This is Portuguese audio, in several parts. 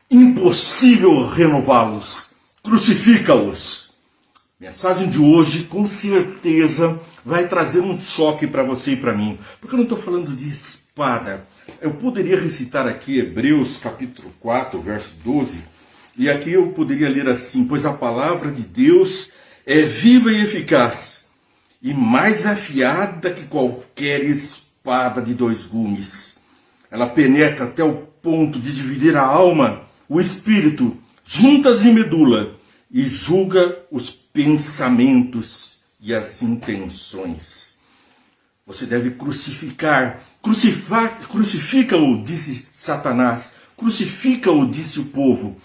impossível renová-los. Crucifica-os. Mensagem de hoje, com certeza, vai trazer um choque para você e para mim. Porque eu não estou falando de espada. Eu poderia recitar aqui Hebreus capítulo 4, verso 12. E aqui eu poderia ler assim: pois a palavra de Deus é viva e eficaz, e mais afiada que qualquer espada de dois gumes. Ela penetra até o ponto de dividir a alma, o espírito, juntas e medula, e julga os pensamentos e as intenções. Você deve crucificar. Crucifica-o, disse Satanás. Crucifica-o, disse o povo.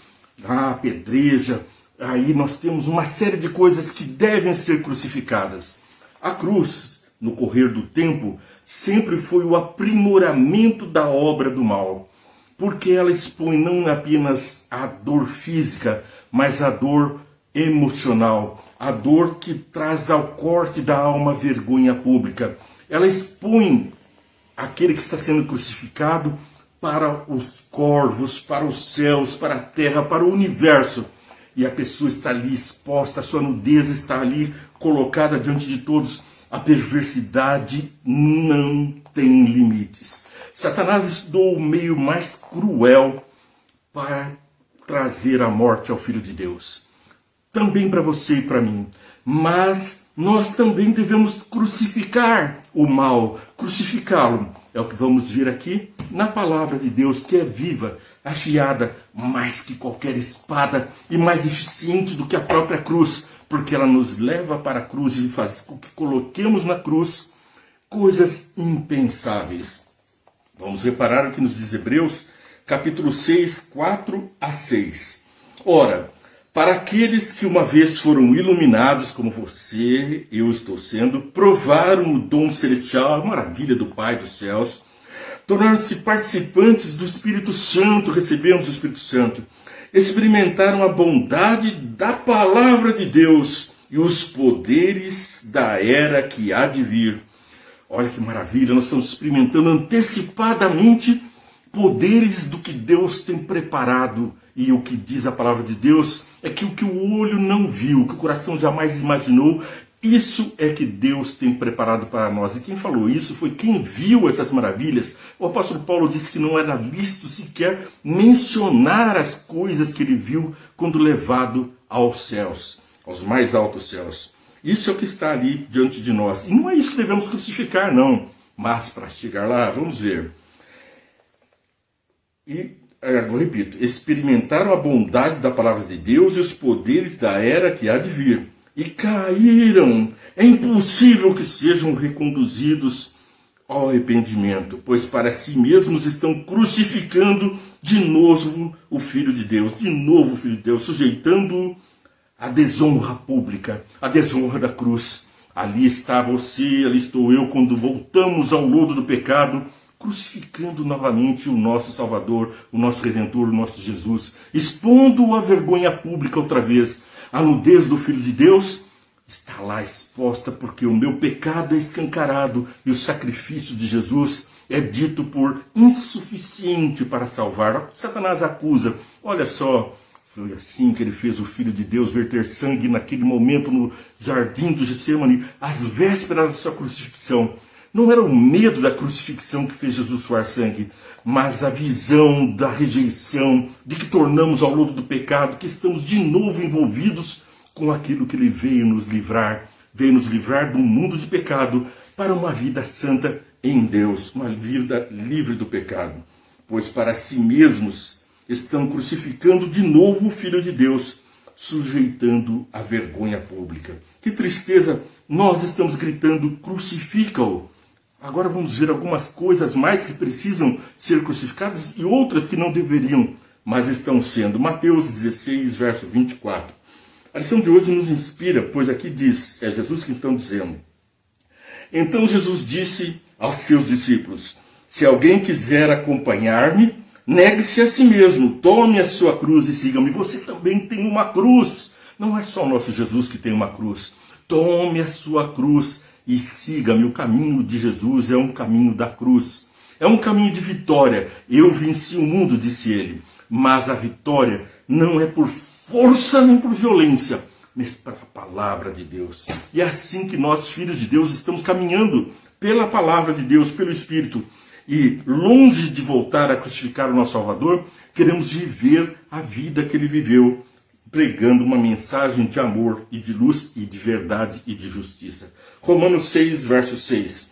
Apedreja. Aí nós temos uma série de coisas que devem ser crucificadas. A cruz, no correr do tempo, sempre foi o aprimoramento da obra do mal, porque ela expõe não apenas a dor física, mas a dor emocional, a dor que traz ao corte da alma vergonha pública. Ela expõe aquele que está sendo crucificado para os corvos, para os céus, para a terra, para o universo. E a pessoa está ali exposta, a sua nudez está ali colocada diante de todos. A perversidade não tem limites. Satanás estudou o meio mais cruel para trazer a morte ao Filho de Deus. Também para você e para mim. Mas nós também devemos crucificar o mal, crucificá-lo. É o que vamos ver aqui na palavra de Deus, que é viva, afiada, mais que qualquer espada e mais eficiente do que a própria cruz, porque ela nos leva para a cruz e faz com que coloquemos na cruz coisas impensáveis. Vamos reparar o que nos diz Hebreus, capítulo 6, 4 a 6. Ora, para aqueles que uma vez foram iluminados, como você, eu estou sendo, provaram o dom celestial, a maravilha do Pai dos céus, tornaram-se participantes do Espírito Santo, recebemos o Espírito Santo, experimentaram a bondade da palavra de Deus e os poderes da era que há de vir. Olha que maravilha, nós estamos experimentando antecipadamente poderes do que Deus tem preparado. E o que diz a palavra de Deus é que o que o olho não viu, o que o coração jamais imaginou, isso é que Deus tem preparado para nós. E quem falou isso foi quem viu essas maravilhas. O apóstolo Paulo disse que não era lícito sequer mencionar as coisas que ele viu quando levado aos céus, aos mais altos céus. Isso é o que está ali diante de nós. E não é isso que devemos crucificar, não. Mas para chegar lá, vamos ver. Eu repito, experimentaram a bondade da palavra de Deus e os poderes da era que há de vir. E caíram. É impossível que sejam reconduzidos ao arrependimento, pois para si mesmos estão crucificando de novo o Filho de Deus, sujeitando-o à desonra pública, à desonra da cruz. Ali está você, ali estou eu, quando voltamos ao lodo do pecado, crucificando novamente o nosso Salvador, o nosso Redentor, o nosso Jesus, expondo a vergonha pública outra vez. A nudez do Filho de Deus está lá exposta porque o meu pecado é escancarado e o sacrifício de Jesus é dito por insuficiente para salvar. Satanás acusa, olha só, foi assim que ele fez o Filho de Deus verter sangue naquele momento no jardim do Getsemane, às vésperas da sua crucifixão. Não era o medo da crucifixão que fez Jesus suar sangue, mas a visão da rejeição, de que tornamos ao lodo do pecado, que estamos de novo envolvidos com aquilo que ele veio nos livrar do mundo de pecado para uma vida santa em Deus, uma vida livre do pecado. Pois para si mesmos estão crucificando de novo o Filho de Deus, sujeitando a vergonha pública. Que tristeza, nós estamos gritando, crucifica-o. Agora vamos ver algumas coisas mais que precisam ser crucificadas e outras que não deveriam, mas estão sendo. Mateus 16, verso 24. A lição de hoje nos inspira, pois aqui diz, é Jesus que está dizendo. Então Jesus disse aos seus discípulos, se alguém quiser acompanhar-me, negue-se a si mesmo, tome a sua cruz e siga-me. Você também tem uma cruz. Não é só o nosso Jesus que tem uma cruz. Tome a sua cruz e siga-me. O caminho de Jesus é um caminho da cruz. É um caminho de vitória. Eu venci o mundo, disse ele. Mas a vitória não é por força nem por violência, mas pela palavra de Deus. E é assim que nós, filhos de Deus, estamos caminhando pela palavra de Deus, pelo Espírito. E longe de voltar a crucificar o nosso Salvador, queremos viver a vida que ele viveu, pregando uma mensagem de amor e de luz e de verdade e de justiça. Romanos 6, verso 6.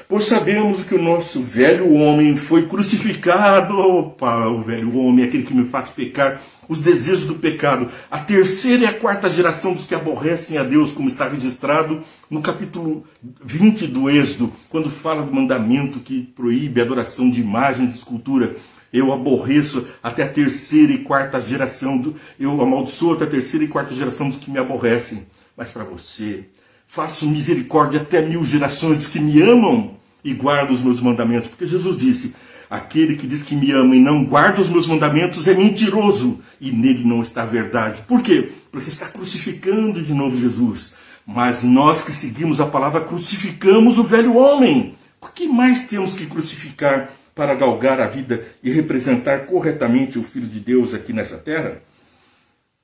Pois sabemos que o nosso velho homem foi crucificado. Opa, o velho homem, aquele que me faz pecar, os desejos do pecado. A terceira e a quarta geração dos que aborrecem a Deus, como está registrado no capítulo 20 do Êxodo, quando fala do mandamento que proíbe a adoração de imagens de escultura. Eu aborreço até a terceira e quarta geração, eu amaldiçoo até a terceira e quarta geração dos que me aborrecem. Mas para você, faço misericórdia até 1000 gerações dos que me amam e guardam os meus mandamentos. Porque Jesus disse, aquele que diz que me ama e não guarda os meus mandamentos é mentiroso, e nele não está a verdade. Por quê? Porque está crucificando de novo Jesus. Mas nós que seguimos a palavra, crucificamos o velho homem. O que mais temos que crucificar para galgar a vida e representar corretamente o Filho de Deus aqui nessa terra?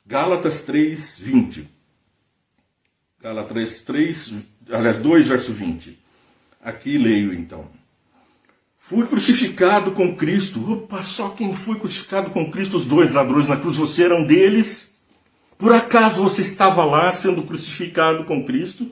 Gálatas 3, 20. Gálatas 3, aliás, 2, verso 20. Aqui leio então. Fui crucificado com Cristo. Opa, só quem foi crucificado com Cristo? Os dois ladrões na cruz, você era um deles? Por acaso você estava lá sendo crucificado com Cristo?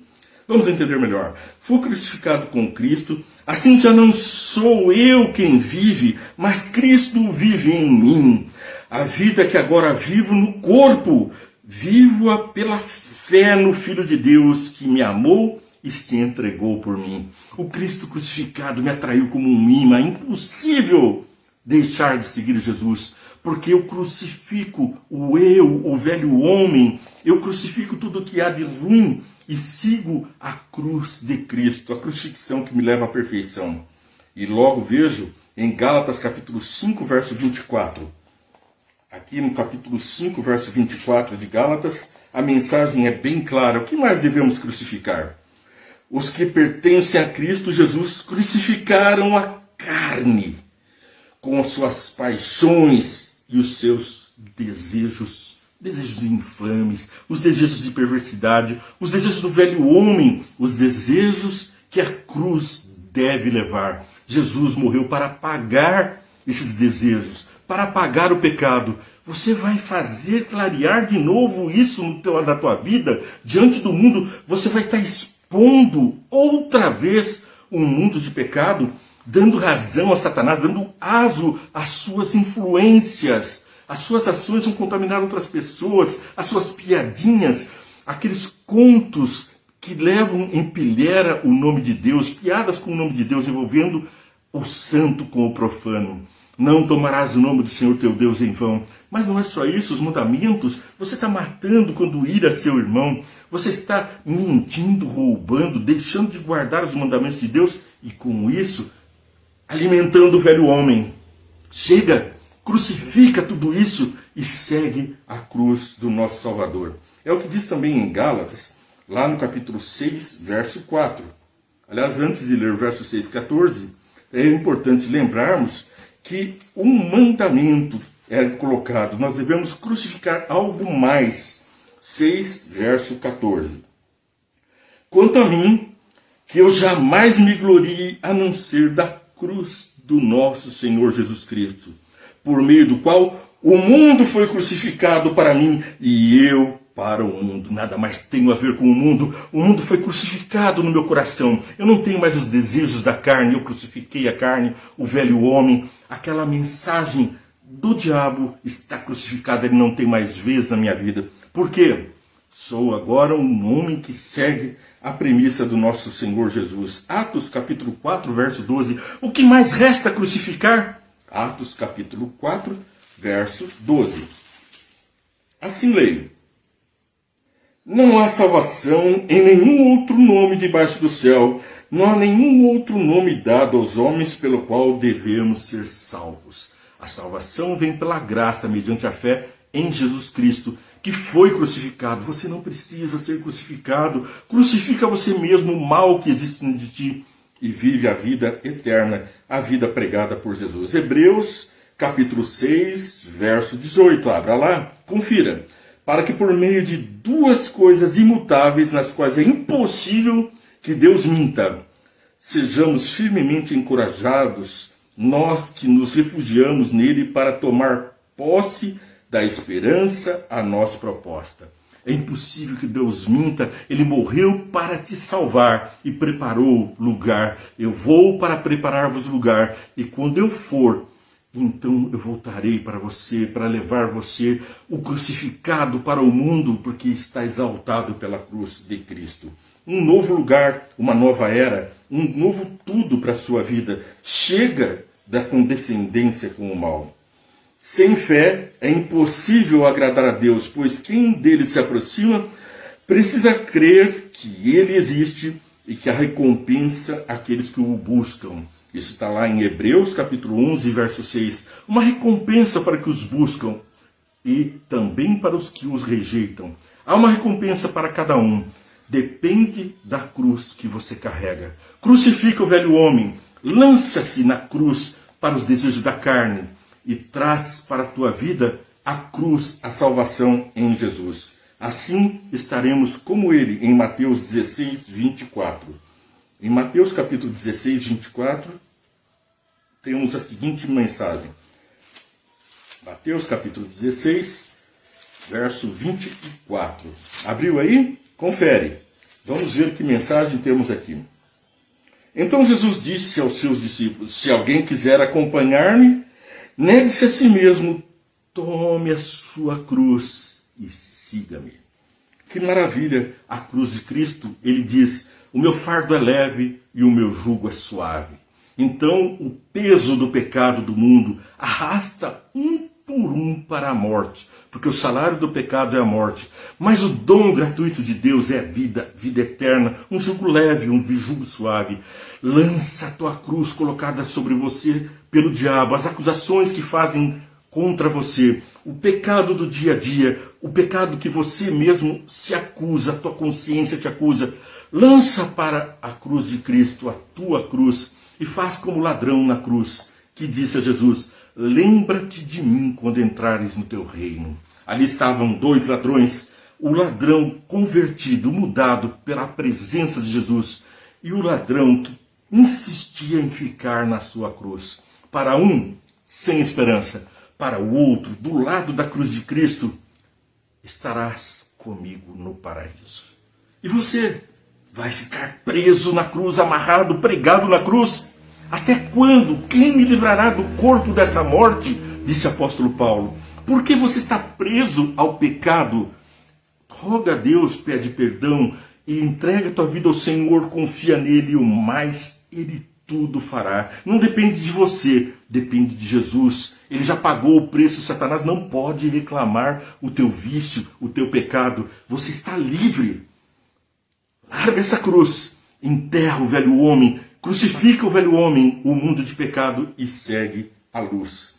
Vamos entender melhor. Fui crucificado com Cristo, assim já não sou eu quem vive, mas Cristo vive em mim. A vida que agora vivo no corpo, vivo-a pela fé no Filho de Deus que me amou e se entregou por mim. O Cristo crucificado me atraiu como um imã. É impossível deixar de seguir Jesus, porque eu crucifico o eu, o velho homem, eu crucifico tudo que há de ruim e sigo a cruz de Cristo, a crucifixão que me leva à perfeição. E logo vejo em Gálatas capítulo 5, verso 24. Aqui no capítulo 5, verso 24 de Gálatas, a mensagem é bem clara. O que mais devemos crucificar? Os que pertencem a Cristo Jesus crucificaram a carne com as suas paixões e os seus desejos infames, os desejos de perversidade, os desejos do velho homem, os desejos que a cruz deve levar. Jesus morreu para pagar esses desejos, para pagar o pecado. Você vai fazer clarear de novo isso na tua vida, diante do mundo. Você vai estar expondo outra vez um mundo de pecado, dando razão a Satanás, dando aso às suas influências. As suas ações vão contaminar outras pessoas, as suas piadinhas, aqueles contos que levam em pilheira o nome de Deus, piadas com o nome de Deus, envolvendo o santo com o profano. Não tomarás o nome do Senhor teu Deus em vão. Mas não é só isso, os mandamentos, você está matando quando ira seu irmão, você está mentindo, roubando, deixando de guardar os mandamentos de Deus e com isso alimentando o velho homem. Chega! Crucifica tudo isso e segue a cruz do nosso Salvador. É o que diz também em Gálatas, lá no capítulo 6, verso 4. Aliás, antes de ler o verso 6, 14, é importante lembrarmos que um mandamento é colocado. Nós devemos crucificar algo mais. 6, verso 14. Quanto a mim, que eu jamais me glorie a não ser da cruz do nosso Senhor Jesus Cristo, por meio do qual o mundo foi crucificado para mim e eu para o mundo. Nada mais tenho a ver com o mundo. O mundo foi crucificado no meu coração. Eu não tenho mais os desejos da carne. Eu crucifiquei a carne, o velho homem. Aquela mensagem do diabo está crucificada. Ele não tem mais vez na minha vida. Por quê? Sou agora um homem que segue a premissa do nosso Senhor Jesus. Atos capítulo 4, verso 12. O que mais resta crucificar? Atos capítulo 4, verso 12. Assim leio. Não há salvação em nenhum outro nome debaixo do céu. Não há nenhum outro nome dado aos homens pelo qual devemos ser salvos. A salvação vem pela graça, mediante a fé em Jesus Cristo, que foi crucificado. Você não precisa ser crucificado. Crucifica você mesmo o mal que existe dentro de ti e vive a vida eterna, a vida pregada por Jesus. Hebreus, capítulo 6, verso 18. Abra lá, confira. Para que por meio de duas coisas imutáveis, nas quais é impossível que Deus minta, sejamos firmemente encorajados, nós que nos refugiamos nele para tomar posse da esperança a nós proposta. É impossível que Deus minta, ele morreu para te salvar e preparou lugar. Eu vou para preparar-vos lugar, e quando eu for, então eu voltarei para você, para levar você, o crucificado, para o mundo, porque está exaltado pela cruz de Cristo. Um novo lugar, uma nova era, um novo tudo para a sua vida. Chega da condescendência com o mal. Sem fé é impossível agradar a Deus, pois quem dele se aproxima precisa crer que ele existe e que a recompensa aqueles que o buscam. Isso está lá em Hebreus capítulo 11, verso 6. Uma recompensa para que os buscam e também para os que os rejeitam. Há uma recompensa para cada um. Depende da cruz que você carrega. Crucifica o velho homem, lança-se na cruz para os desejos da carne e traz para a tua vida a cruz, a salvação em Jesus. Assim estaremos como ele em Mateus 16, 24. Em Mateus capítulo 16, 24, temos a seguinte mensagem. Mateus capítulo 16, verso 24. Abriu aí? Confere. Vamos ver que mensagem temos aqui. Então Jesus disse aos seus discípulos: se alguém quiser acompanhar-me, negue-se a si mesmo, tome a sua cruz e siga-me. Que maravilha a cruz de Cristo. Ele diz: o meu fardo é leve e o meu jugo é suave. Então o peso do pecado do mundo arrasta um por um para a morte, porque o salário do pecado é a morte, mas o dom gratuito de Deus é a vida, vida eterna, um jugo leve, um jugo suave. Lança a tua cruz colocada sobre você pelo diabo, as acusações que fazem contra você, o pecado do dia a dia, o pecado que você mesmo se acusa, a tua consciência te acusa. Lança para a cruz de Cristo, a tua cruz, e faz como o ladrão na cruz, que disse a Jesus: lembra-te de mim quando entrares no teu reino. Ali estavam dois ladrões, o ladrão convertido, mudado pela presença de Jesus, e o ladrão que insistia em ficar na sua cruz. Para um, sem esperança; para o outro, do lado da cruz de Cristo, estarás comigo no paraíso. E você vai ficar preso na cruz, amarrado, pregado na cruz? Até quando? Quem me livrará do corpo dessa morte? Disse o apóstolo Paulo. Por que você está preso ao pecado? Roga a Deus, pede perdão e entrega a tua vida ao Senhor, confia nele, e o mais ele tudo fará. Não depende de você, depende de Jesus. Ele já pagou o preço, Satanás não pode reclamar o teu vício, o teu pecado. Você está livre. Larga essa cruz, enterra o velho homem, crucifica o velho homem, o mundo de pecado, e segue a luz.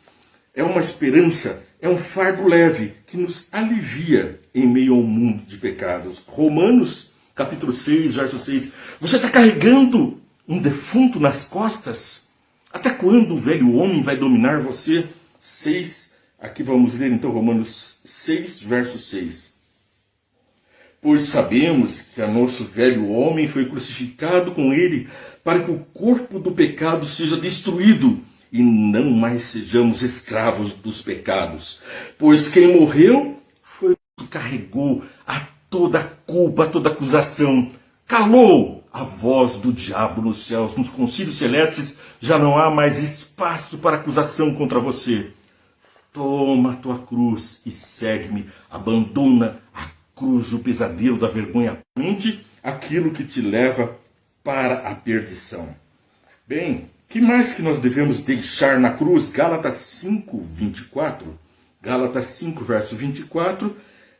É uma esperança, é um fardo leve que nos alivia em meio ao mundo de pecados. Romanos, capítulo 6, verso 6. Você está carregando um defunto nas costas? Até quando o velho homem vai dominar você? 6, aqui vamos ler então Romanos 6, verso 6. Pois sabemos que a nosso velho homem foi crucificado com ele, para que o corpo do pecado seja destruído e não mais sejamos escravos dos pecados. Pois quem morreu foi o que carregou a toda a culpa, a toda a acusação. Calou a voz do diabo nos céus, nos concílios celestes, já não há mais espaço para acusação contra você. Toma a tua cruz e segue-me, abandona a cruz, o pesadelo da vergonha, mente aquilo que te leva para a perdição. Bem, que mais que nós devemos deixar na cruz? Gálatas 5, 24. Gálatas 5, verso 24,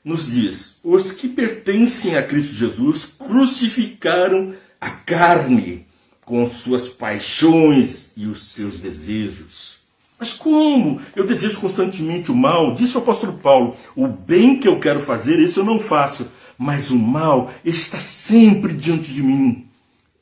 nos diz: os que pertencem a Cristo Jesus crucificaram a carne com suas paixões e os seus desejos. Mas como? Eu desejo constantemente o mal. Disse o apóstolo Paulo: o bem que eu quero fazer, isso eu não faço, mas o mal está sempre diante de mim.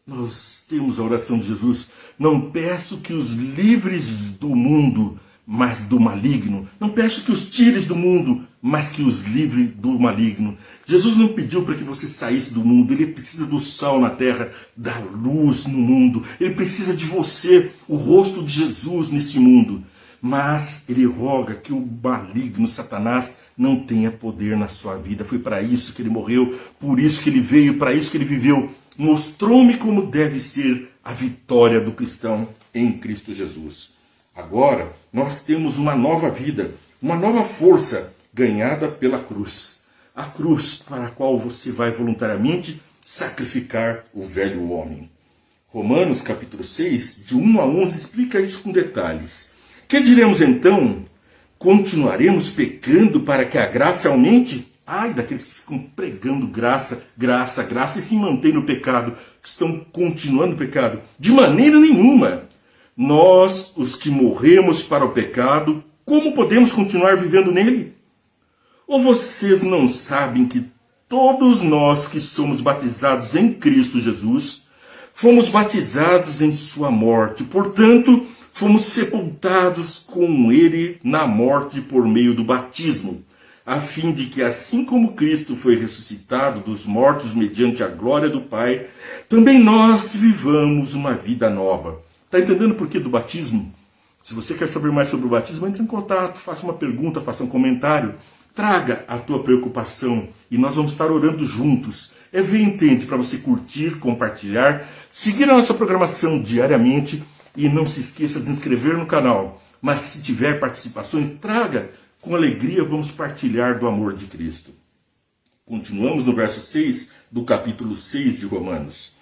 Nós temos a oração de Jesus: não peço que os livres do mundo, mas do maligno. Não peço que os tires do mundo, mas que os livre do maligno. Jesus não pediu para que você saísse do mundo. Ele precisa do sal na terra, da luz no mundo. Ele precisa de você, o rosto de Jesus nesse mundo. Mas ele roga que o maligno, Satanás, não tenha poder na sua vida. Foi para isso que ele morreu, por isso que ele veio, para isso que ele viveu. Mostrou-me como deve ser a vitória do cristão em Cristo Jesus. Agora, nós temos uma nova vida, uma nova força ganhada pela cruz. A cruz para a qual você vai voluntariamente sacrificar o velho homem. Romanos capítulo 6, de 1 a 11, explica isso com detalhes. Que diremos então? Continuaremos pecando para que a graça aumente? Ai daqueles que ficam pregando graça, graça, graça e se mantêm no pecado, que estão continuando no pecado. De maneira nenhuma. Nós, os que morremos para o pecado, como podemos continuar vivendo nele? Ou vocês não sabem que todos nós que somos batizados em Cristo Jesus, fomos batizados em sua morte, portanto, fomos sepultados com ele na morte por meio do batismo, a fim de que, assim como Cristo foi ressuscitado dos mortos mediante a glória do Pai, também nós vivamos uma vida nova. Está entendendo por que do batismo? Se você quer saber mais sobre o batismo, entre em contato, faça uma pergunta, faça um comentário, traga a tua preocupação e nós vamos estar orando juntos. É Vem Entende para você curtir, compartilhar, seguir a nossa programação diariamente e não se esqueça de se inscrever no canal. Mas se tiver participações, traga. Com alegria vamos partilhar do amor de Cristo. Continuamos no verso 6 do capítulo 6 de Romanos.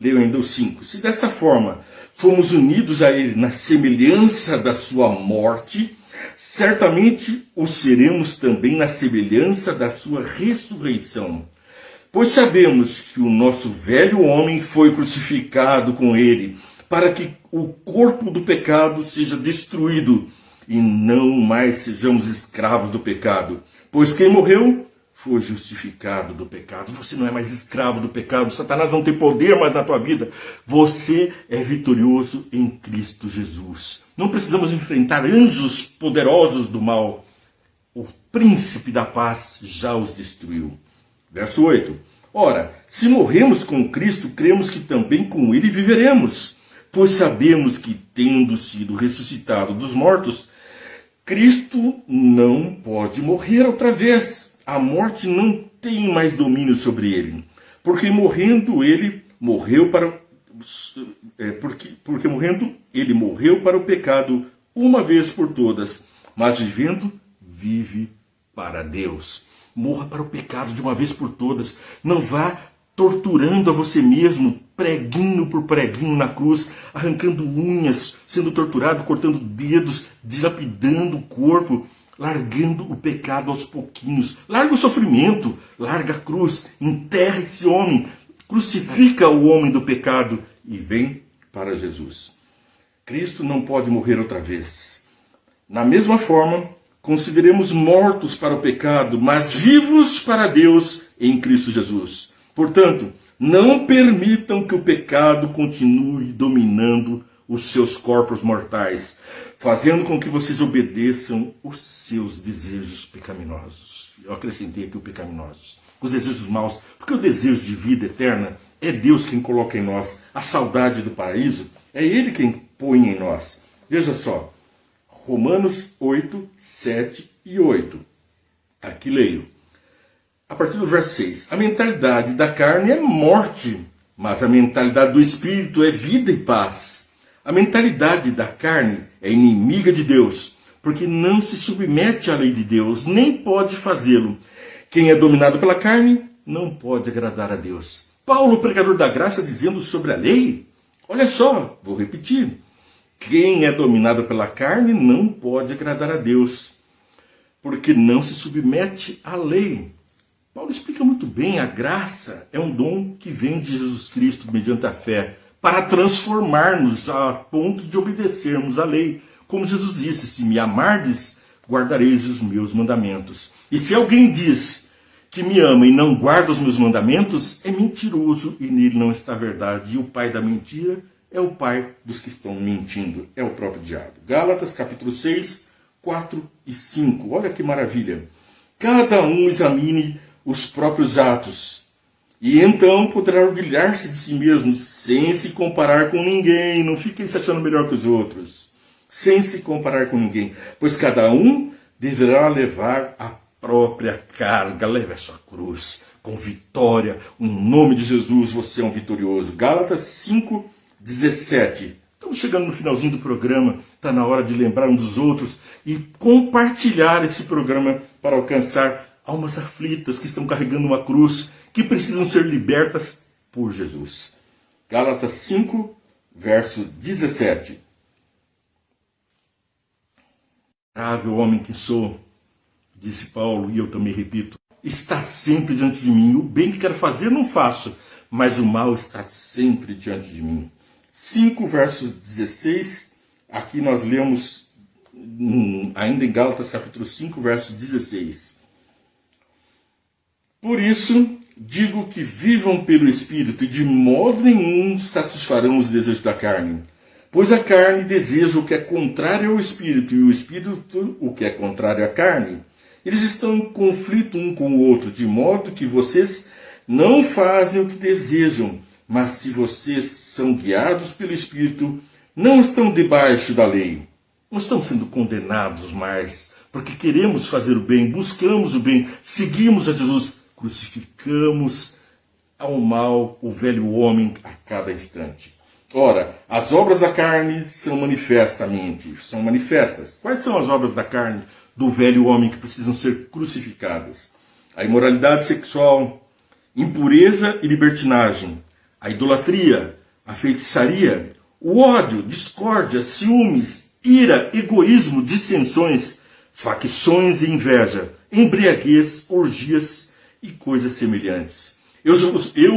Leio ainda o 5. Se desta forma fomos unidos a ele na semelhança da sua morte, certamente o seremos também na semelhança da sua ressurreição. Pois sabemos que o nosso velho homem foi crucificado com ele, para que o corpo do pecado seja destruído e não mais sejamos escravos do pecado. Pois quem morreu foi justificado do pecado. Você não é mais escravo do pecado. Satanás não tem poder mais na tua vida. Você é vitorioso em Cristo Jesus. Não precisamos enfrentar anjos poderosos do mal. O príncipe da paz já os destruiu. Verso 8. Ora, se morremos com Cristo, cremos que também com ele viveremos. Pois sabemos que, tendo sido ressuscitado dos mortos, Cristo não pode morrer outra vez. A morte não tem mais domínio sobre ele. Porque morrendo ele morreu para porque morrendo ele morreu para o pecado uma vez por todas, mas vivendo vive para Deus. Morra para o pecado de uma vez por todas. Não vá torturando a você mesmo, preguinho por preguinho na cruz, arrancando unhas, sendo torturado, cortando dedos, dilapidando o corpo, largando o pecado aos pouquinhos. Larga o sofrimento, larga a cruz, enterra esse homem, crucifica o homem do pecado e vem para Jesus. Cristo não pode morrer outra vez. Na mesma forma, consideremos mortos para o pecado, mas vivos para Deus em Cristo Jesus. Portanto, não permitam que o pecado continue dominando os seus corpos mortais, fazendo com que vocês obedeçam os seus desejos pecaminosos. Eu acrescentei aqui o pecaminosos. Os desejos maus, porque o desejo de vida eterna é Deus quem coloca em nós. A saudade do paraíso é Ele quem põe em nós. Veja só, Romanos 8, 7 e 8. Aqui leio. A partir do verso 6. A mentalidade da carne é morte, mas a mentalidade do espírito é vida e paz. A mentalidade da carne é inimiga de Deus, porque não se submete à lei de Deus, nem pode fazê-lo. Quem é dominado pela carne não pode agradar a Deus. Paulo, pregador da graça, dizendo sobre a lei. Olha só, vou repetir. Quem é dominado pela carne não pode agradar a Deus, porque não se submete à lei. Paulo explica muito bem, a graça é um dom que vem de Jesus Cristo mediante a fé, para transformar-nos a ponto de obedecermos à lei. Como Jesus disse, se me amardes, guardareis os meus mandamentos. E se alguém diz que me ama e não guarda os meus mandamentos, é mentiroso e nele não está a verdade. E o pai da mentira é o pai dos que estão mentindo, é o próprio diabo. Gálatas capítulo 6, 4 e 5. Olha que maravilha. Cada um examine os próprios atos, e então poderá orgulhar-se de si mesmo, sem se comparar com ninguém. Não fiquem se achando melhor que os outros. Sem se comparar com ninguém. Pois cada um deverá levar a própria carga. Leve a sua cruz com vitória. Em nome de Jesus, você é um vitorioso. Gálatas 5, 17. Estamos chegando no finalzinho do programa. Está na hora de lembrar um dos outros e compartilhar esse programa para alcançar almas aflitas que estão carregando uma cruz, que precisam ser libertas por Jesus. Gálatas 5, verso 17. Miserável homem que sou, disse Paulo, e eu também repito, está sempre diante de mim. O bem que quero fazer não faço, mas o mal está sempre diante de mim. 5, versos 16, aqui nós lemos, ainda em Gálatas capítulo 5, verso 16. Por isso, digo que vivam pelo Espírito e de modo nenhum satisfarão os desejos da carne. Pois a carne deseja o que é contrário ao Espírito e o Espírito o que é contrário à carne. Eles estão em conflito um com o outro, de modo que vocês não fazem o que desejam. Mas se vocês são guiados pelo Espírito, não estão debaixo da lei. Não estão sendo condenados mais, porque queremos fazer o bem, buscamos o bem, seguimos a Jesus, crucificamos ao mal o velho homem a cada instante. Ora, as obras da carne são manifestas. Quais são as obras da carne do velho homem que precisam ser crucificadas? A imoralidade sexual, impureza e libertinagem, a idolatria, a feitiçaria, o ódio, discórdia, ciúmes, ira, egoísmo, dissensões, facções e inveja, embriaguez, orgias e coisas semelhantes. Eu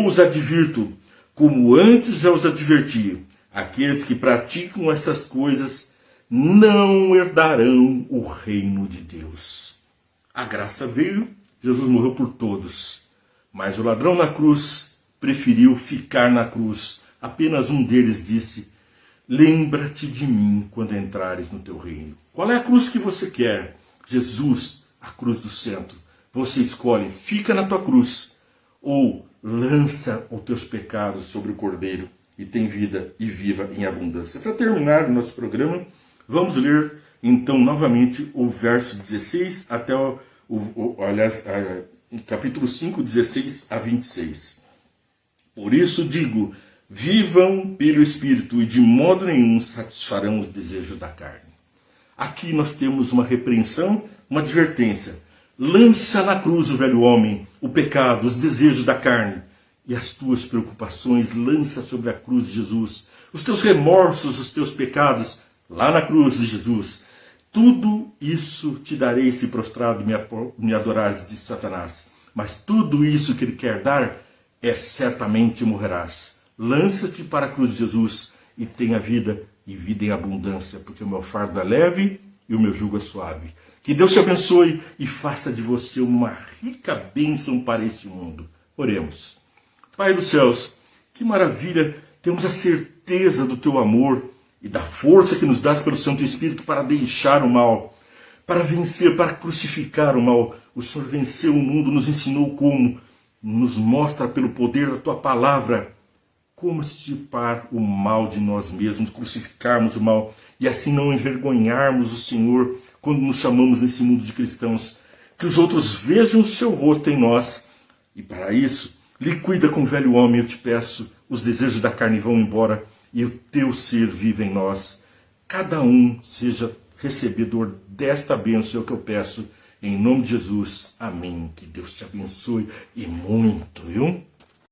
os advirto, como antes eu os adverti, aqueles que praticam essas coisas não herdarão o reino de Deus. A graça veio, Jesus morreu por todos, mas o ladrão na cruz preferiu ficar na cruz. Apenas um deles disse: lembra-te de mim quando entrares no teu reino. Qual é a cruz que você quer? Jesus, a cruz do centro. Você escolhe, fica na tua cruz, ou lança os teus pecados sobre o Cordeiro e tem vida e viva em abundância. Para terminar o nosso programa, vamos ler então novamente o verso 16 até capítulo 5, 16 a 26. Por isso digo, vivam pelo Espírito e de modo nenhum satisfarão os desejos da carne. Aqui nós temos uma repreensão, uma advertência. Lança na cruz o velho homem, o pecado, os desejos da carne. E as tuas preocupações lança sobre a cruz de Jesus. Os teus remorsos, os teus pecados, lá na cruz de Jesus. Tudo isso te darei se prostrado me adorares, disse Satanás. Mas tudo isso que ele quer dar, certamente morrerás. Lança-te para a cruz de Jesus e tenha vida e vida em abundância, porque o meu fardo é leve e o meu jugo é suave. Que Deus te abençoe e faça de você uma rica bênção para esse mundo. Oremos. Pai dos céus, que maravilha, temos a certeza do teu amor e da força que nos dás pelo Santo Espírito para deixar o mal, para vencer, para crucificar o mal. O Senhor venceu o mundo, nos ensinou como, nos mostra pelo poder da tua palavra como extirpar o mal de nós mesmos, crucificarmos o mal e assim não envergonharmos o Senhor quando nos chamamos nesse mundo de cristãos. Que os outros vejam o seu rosto em nós e para isso, liquida com o velho homem, eu te peço, os desejos da carne vão embora e o teu ser vive em nós. Cada um seja recebedor desta bênção, é o que eu peço, em nome de Jesus. Amém. Que Deus te abençoe e muito, viu?